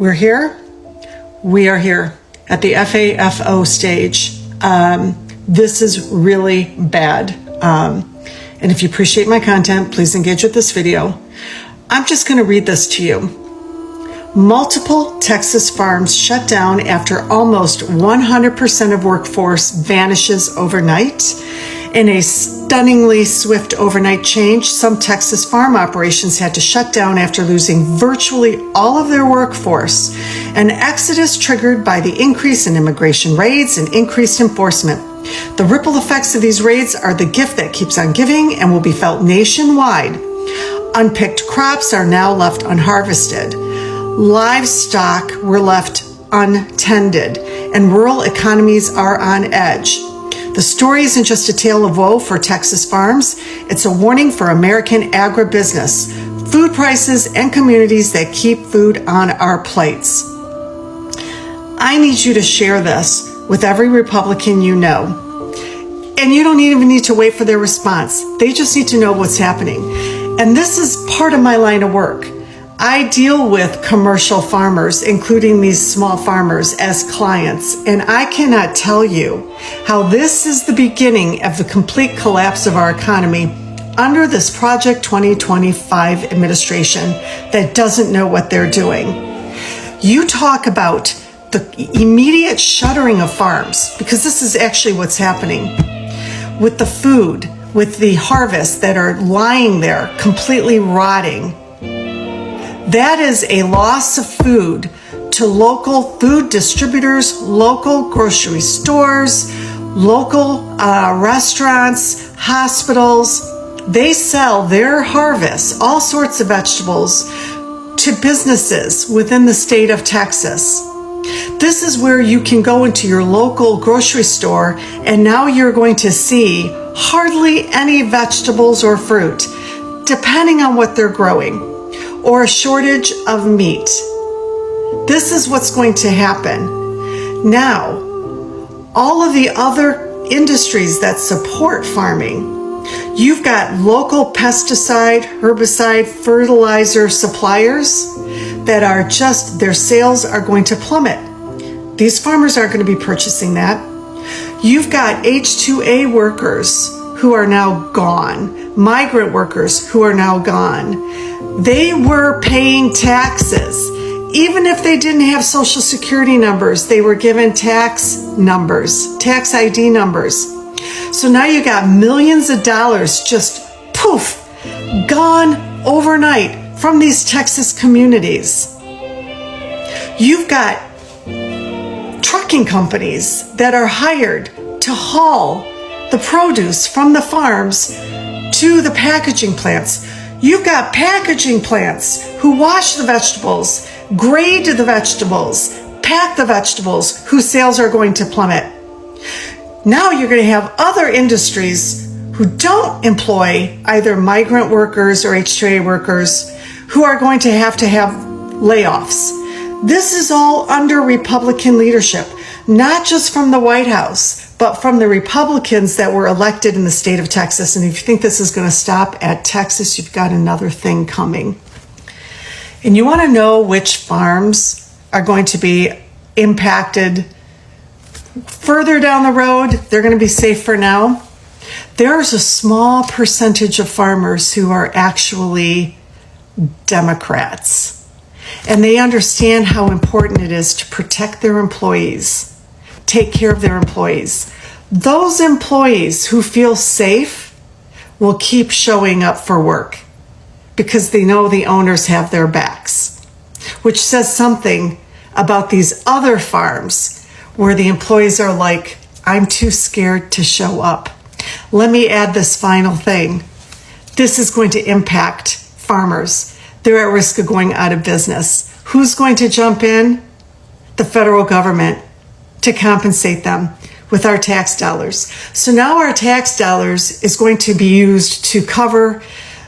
We're here. We are here at the FAFO stage. This is really bad. And if you appreciate my content, please engage with this video. I'm just going to read this to you. Multiple Texas farms shut down after almost 100% of workforce vanishes overnight. In a stunningly swift overnight change, some Texas farm operations had to shut down after losing virtually all of their workforce, an exodus triggered by the increase in immigration raids and increased enforcement. The ripple effects of these raids are the gift that keeps on giving and will be felt nationwide. Unpicked crops are now left unharvested. Livestock were left unattended, and rural economies are on edge. The story isn't just a tale of woe for Texas farms, it's a warning for American agribusiness, food prices, and communities that keep food on our plates. I need you to share this with every Republican you know. And you don't even need to wait for their response. They just need to know what's happening. And this is part of my line of work. I deal with commercial farmers, including these small farmers, as clients, and I cannot tell you how this is the beginning of the complete collapse of our economy under this Project 2025 administration that doesn't know what they're doing. You talk about the immediate shuttering of farms, because this is actually what's happening with the food, with the harvests that are lying there completely rotting. That is a loss of food to local food distributors, local grocery stores, local restaurants, hospitals. They sell their harvests, all sorts of vegetables, to businesses within the state of Texas. This is where you can go into your local grocery store, and now you're going to see hardly any vegetables or fruit, depending on what they're growing, or a shortage of meat. This is what's going to happen. Now, all of the other industries that support farming, you've got local pesticide, herbicide, fertilizer suppliers that are just, their sales are going to plummet. These farmers aren't going to be purchasing that. You've got H-2A workers who are now gone, migrant workers who are now gone. They were paying taxes. Even if they didn't have social security numbers, they were given tax numbers, tax ID numbers. So now you got millions of dollars just poof, gone overnight from these Texas communities. You've got trucking companies that are hired to haul the produce from the farms to the packaging plants. You've got packaging plants who wash the vegetables, grade the vegetables, pack the vegetables, whose sales are going to plummet. Now you're going to have other industries who don't employ either migrant workers or H-2A workers who are going to have layoffs. This is all under Republican leadership, not just from the White House, but from the Republicans that were elected in the state of Texas. And if you think this is going to stop at Texas, you've got another thing coming. And you want to know which farms are going to be impacted further down the road? They're going to be safe for now. There's a small percentage of farmers who are actually Democrats. And they understand how important it is to protect their employees, take care of their employees. Those employees who feel safe will keep showing up for work because they know the owners have their backs, which says something about these other farms where the employees are like, I'm too scared to show up. Let me add this final thing. This is going to impact farmers. They're at risk of going out of business. Who's going to jump in? The federal government to compensate them with our tax dollars. So now our tax dollars is going to be used to cover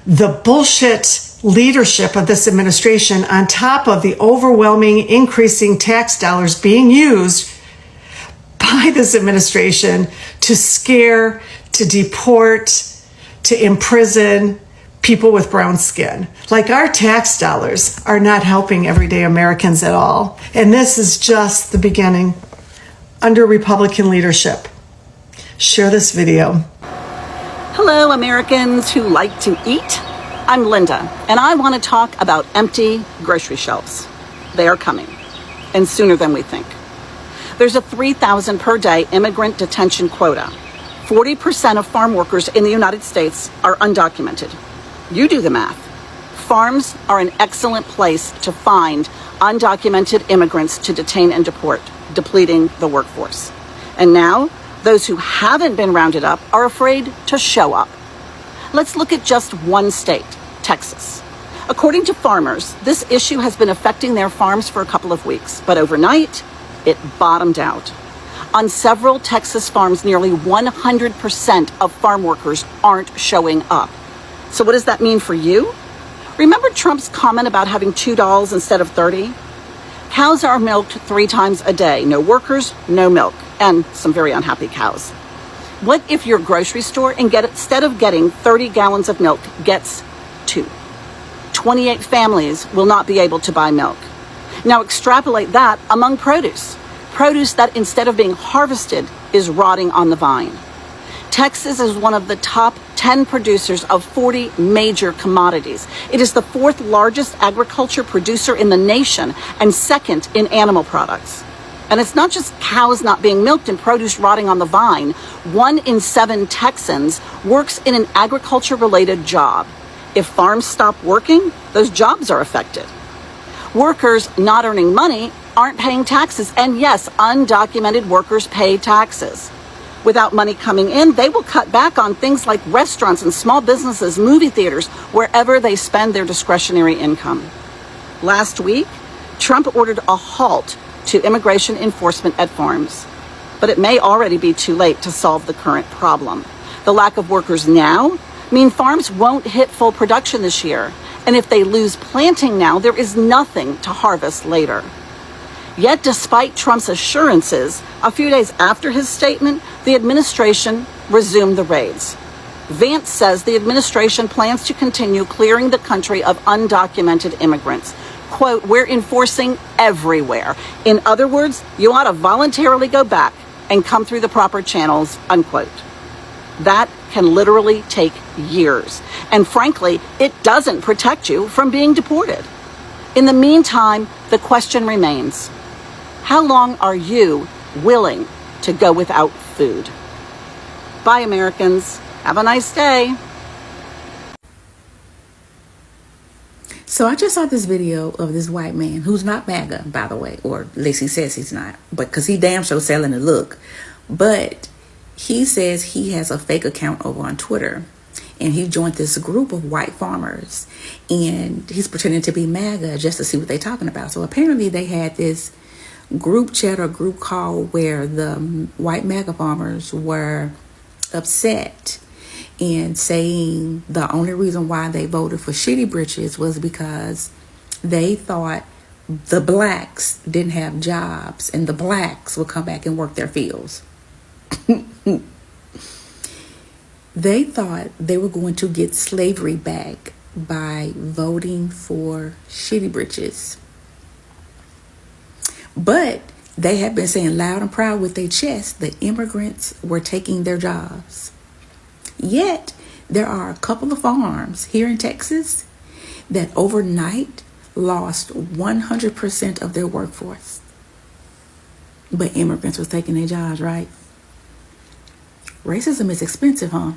the bullshit leadership of this administration on top of the overwhelming increasing tax dollars being used by this administration to scare, to deport, to imprison people with brown skin. Like, our tax dollars are not helping everyday Americans at all. And this is just the beginning. Under Republican leadership. Share this video. Hello, Americans who like to eat. I'm Linda, and I want to talk about empty grocery shelves. They are coming, and sooner than we think. There's a 3,000 per day immigrant detention quota. 40% of farm workers in the United States are undocumented. You do the math. Farms are an excellent place to find undocumented immigrants to detain and deport, depleting the workforce. And now, those who haven't been rounded up are afraid to show up. Let's look at just one state, Texas. According to farmers, this issue has been affecting their farms for a couple of weeks, but overnight, it bottomed out. On several Texas farms, nearly 100% of farm workers aren't showing up. So what does that mean for you? Remember Trump's comment about having $2 instead of 30? Cows are milked 3 times a day. No workers, no milk, and some very unhappy cows. What if your grocery store, instead of getting 30 gallons of milk, gets 2? 28 families will not be able to buy milk. Now extrapolate that among produce. Produce that, instead of being harvested, is rotting on the vine. Texas is one of the top 10 producers of 40 major commodities. It is the 4th largest agriculture producer in the nation and 2nd in animal products. And it's not just cows not being milked and produce rotting on the vine. 1 in 7 Texans works in an agriculture-related job. If farms stop working, those jobs are affected. Workers not earning money aren't paying taxes. And yes, undocumented workers pay taxes. Without money coming in, they will cut back on things like restaurants and small businesses, movie theaters, wherever they spend their discretionary income. Last week, Trump ordered a halt to immigration enforcement at farms. But it may already be too late to solve the current problem. The lack of workers now mean farms won't hit full production this year. And if they lose planting now, there is nothing to harvest later. Yet, despite Trump's assurances, a few days after his statement, the administration resumed the raids. Vance says the administration plans to continue clearing the country of undocumented immigrants. Quote, "We're enforcing everywhere. In other words, you ought to voluntarily go back and come through the proper channels," unquote. That can literally take years. And frankly, it doesn't protect you from being deported. In the meantime, the question remains, how long are you willing to go without food? Bye, Americans. Have a nice day. So I just saw this video of this white man who's not MAGA, by the way, or at least he says he's not, but because he damn sure selling the look. But he says he has a fake account over on Twitter, and he joined this group of white farmers, and he's pretending to be MAGA just to see what they're talking about. So apparently they had this group chat or group call where the white MAGA farmers were upset and saying the only reason why they voted for shitty britches was because they thought the blacks didn't have jobs and the blacks would come back and work their fields. They thought they were going to get slavery back by voting for shitty britches. But they have been saying loud and proud with their chest that immigrants were taking their jobs. Yet, there are a couple of farms here in Texas that overnight lost 100% of their workforce. But immigrants was taking their jobs, right? Racism is expensive, huh?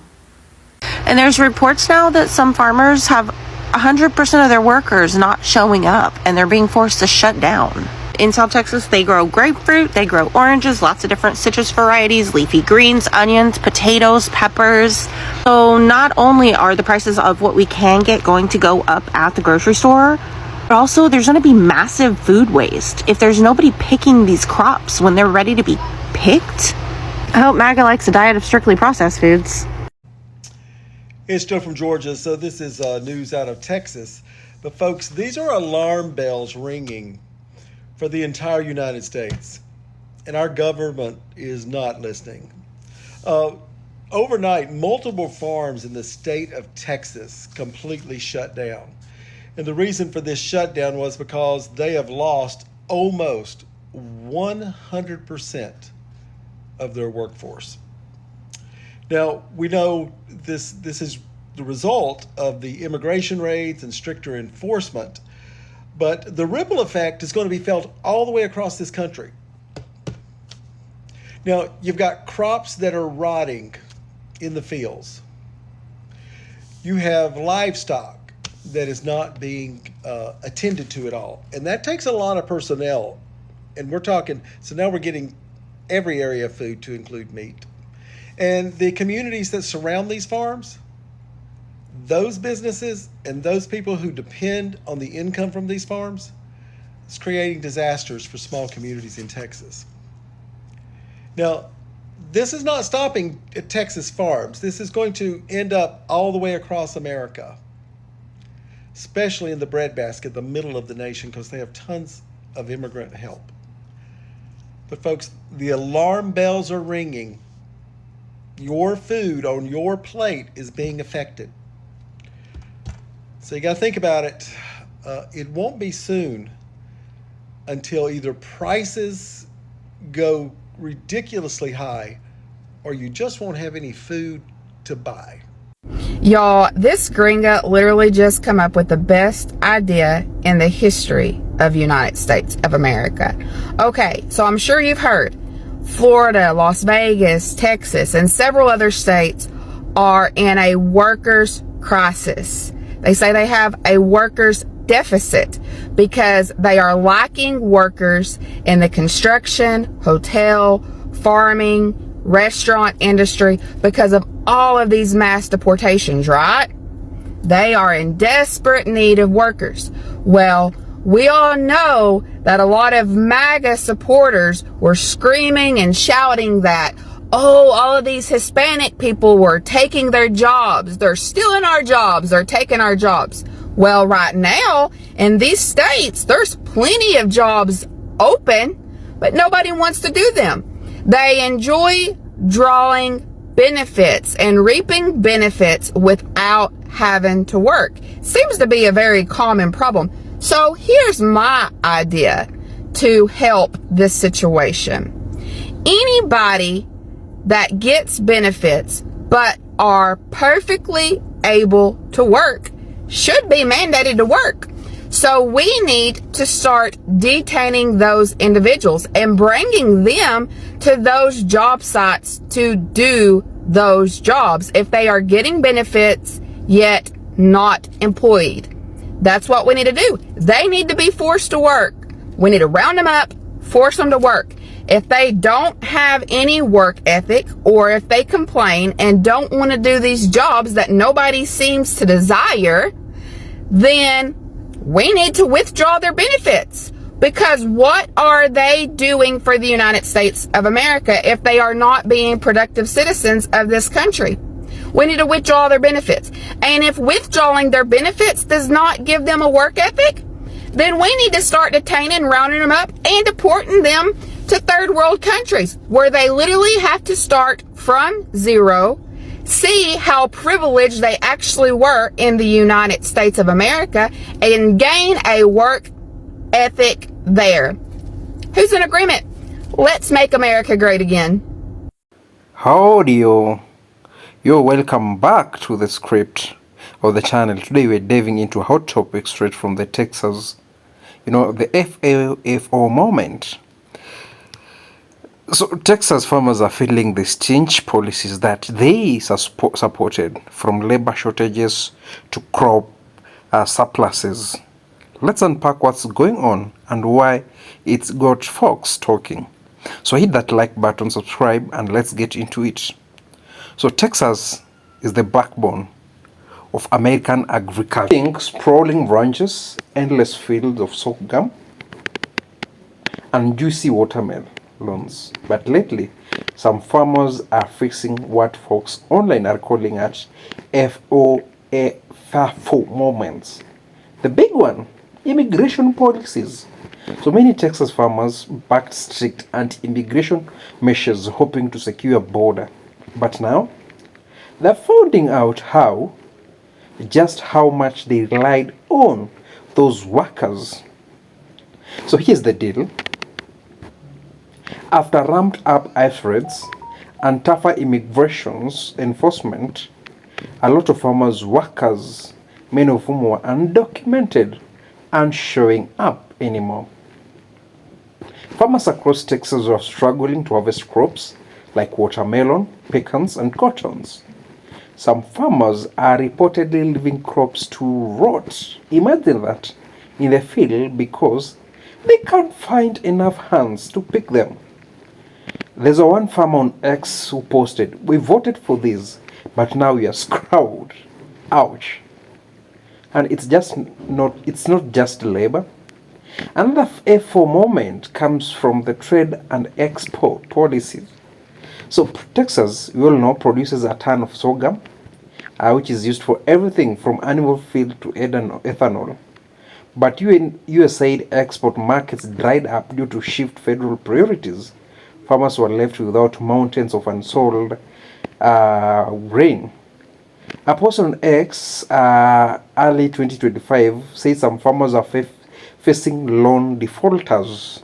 And there's reports now that some farmers have 100% of their workers not showing up and they're being forced to shut down. In South Texas, they grow grapefruit, they grow oranges, lots of different citrus varieties, leafy greens, onions, potatoes, peppers. So not only are the prices of what we can get going to go up at the grocery store, but also there's going to be massive food waste if there's nobody picking these crops when they're ready to be picked. I hope MAGA likes a diet of strictly processed foods. It's Joe from Georgia, so this is news out of Texas. But folks, these are alarm bells ringing for the entire United States, and our government is not listening. overnight, multiple farms in the state of Texas completely shut down. And the reason for this shutdown was because they have lost almost 100% of their workforce. Now, we know this is the result of the immigration raids and stricter enforcement, but the ripple effect is going to be felt all the way across this country. Now, you've got crops that are rotting in the fields. You have livestock that is not being attended to at all. And that takes a lot of personnel. And we're talking, so now we're getting every area of food to include meat. And the communities that surround these farms, those businesses and those people who depend on the income from these farms, it's creating disasters for small communities in Texas. Now, this is not stopping at Texas farms. This is going to end up all the way across America, especially in the breadbasket, the middle of the nation, because they have tons of immigrant help. But folks, the alarm bells are ringing. Your food on your plate is being affected. So you got to think about it. It won't be soon until either prices go ridiculously high or you just won't have any food to buy. Y'all, this gringa literally just come up with the best idea in the history of United States of America. Okay, so I'm sure you've heard Florida, Las Vegas, Texas, and several other states are in a workers' crisis. They say they have a workers' deficit because they are lacking workers in the construction, hotel, farming, restaurant industry because of all of these mass deportations, right? They are in desperate need of workers. Well, we all know that a lot of MAGA supporters were screaming and shouting that, oh, all of these Hispanic people were taking their jobs. They're stealing our jobs. They're taking our jobs. Well, right now, in these states, there's plenty of jobs open, but nobody wants to do them. They enjoy drawing benefits and reaping benefits without having to work. Seems to be a very common problem. So here's my idea to help this situation. Anybody that gets benefits but are perfectly able to work should be mandated to work. So we need to start detaining those individuals and bringing them to those job sites to do those jobs if they are getting benefits yet not employed. That's what we need to do. They need to be forced to work. We need to round them up, force them to work. If they don't have any work ethic, or if they complain and don't want to do these jobs that nobody seems to desire, then we need to withdraw their benefits. Because what are they doing for the United States of America if they are not being productive citizens of this country? We need to withdraw their benefits. And if withdrawing their benefits does not give them a work ethic, then we need to start detaining, rounding them up, and deporting them to third world countries where they literally have to start from zero, see how privileged they actually were in the United States of America, and gain a work ethic there. Who's in agreement? Let's make America great again. Howdy, you're welcome back to the script of the channel. Today we're diving into a hot topic straight from the Texas, the FAFO moment. So Texas farmers are feeling the stench policies that they supported, from labor shortages to crop surpluses. Let's unpack what's going on and why it's got folks talking. So hit that like button, subscribe, and let's get into it. So Texas is the backbone of American agriculture. Sprawling ranches, endless fields of sorghum, and juicy watermelons. But lately, some farmers are facing what folks online are calling at FAFO moments. The big one, immigration policies. So many Texas farmers backed strict anti-immigration measures hoping to secure a border. But now, They're finding out just how much they relied on those workers. So here's the deal. After ramped up efforts and tougher immigration enforcement, a lot of farmers' workers, many of whom were undocumented, aren't showing up anymore. Farmers across Texas are struggling to harvest crops like watermelon, pecans, and cottons. Some farmers are reportedly leaving crops to rot. Imagine that, in the field because they can't find enough hands to pick them. There's a one farmer on X who posted, "We voted for this, but now we are screwed." Ouch. And it's not just labor. Another FAFO moment comes from the trade and export policies. So Texas, we all know, produces a ton of sorghum, which is used for everything from animal feed to ethanol. But USAID export markets dried up due to shift federal priorities. Farmers were left without mountains of unsold grain. A post on X early 2025 says some farmers are facing loan defaulters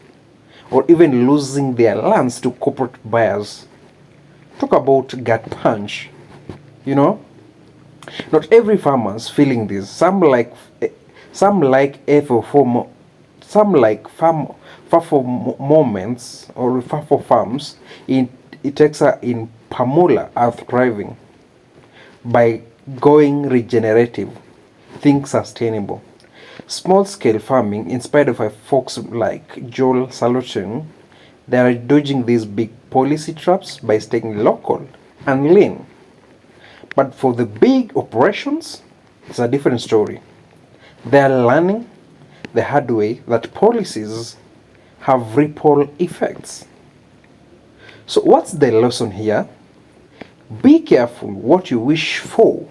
or even losing their lands to corporate buyers. Talk about gut punch. You know, not every farmer's feeling this. Some like FAFO, FAFO moments or FAFO farms in Texas in Pamula are thriving by going regenerative, think sustainable. Small-scale farming, inspired by folks like Joel Salatin, they are dodging these big policy traps by staying local and lean. But for the big operations, it's a different story. They are learning the hard way that policies have ripple effects. So what's the lesson here? Be careful what you wish for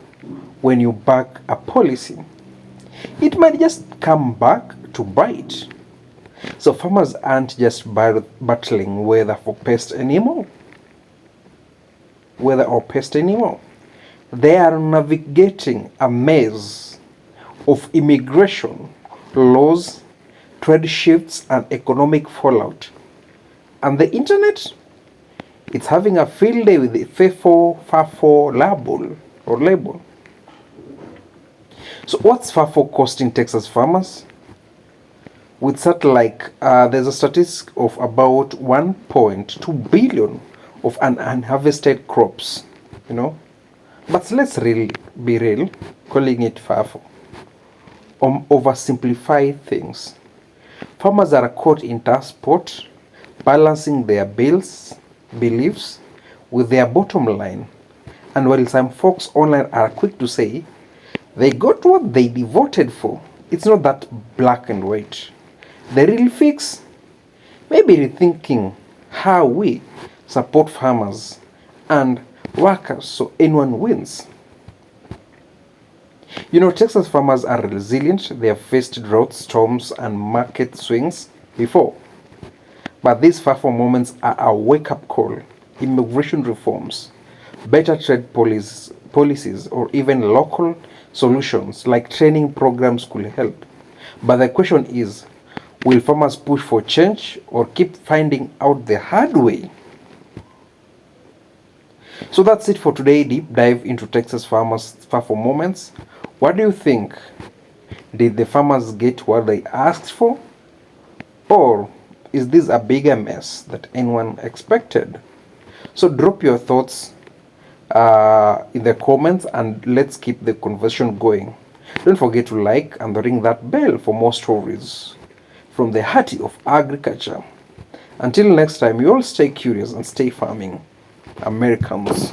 when you back a policy. It might just come back to bite. So farmers aren't just battling weather or pest anymore. They are navigating a maze of immigration, laws, trade shifts, and economic fallout. And the internet? It's having a field day with the FAFO label. So what's FAFO costing Texas farmers? With that, there's a statistic of about 1.2 billion of unharvested crops, you know. But let's be real, calling it FAFO. Oversimplify things. Farmers are caught in tough spot, balancing their beliefs with their bottom line. And while some folks online are quick to say they got what they voted for, it's not that black and white. The real fix may be rethinking how we support farmers and workers so anyone wins. You know, Texas farmers are resilient. They have faced drought, storms, and market swings before. But these FAFO moments are a wake-up call. Immigration reforms, better trade policies, or even local solutions like training programs could help. But the question is, will farmers push for change or keep finding out the hard way? So that's it for today. Deep dive into Texas farmers' FAFO moments. What do you think? Did the farmers get what they asked for? Or is this a bigger mess than anyone expected? So drop your thoughts in the comments and let's keep the conversation going. Don't forget to like and ring that bell for more stories from the heart of agriculture. Until next time, you all stay curious and stay farming, Americans.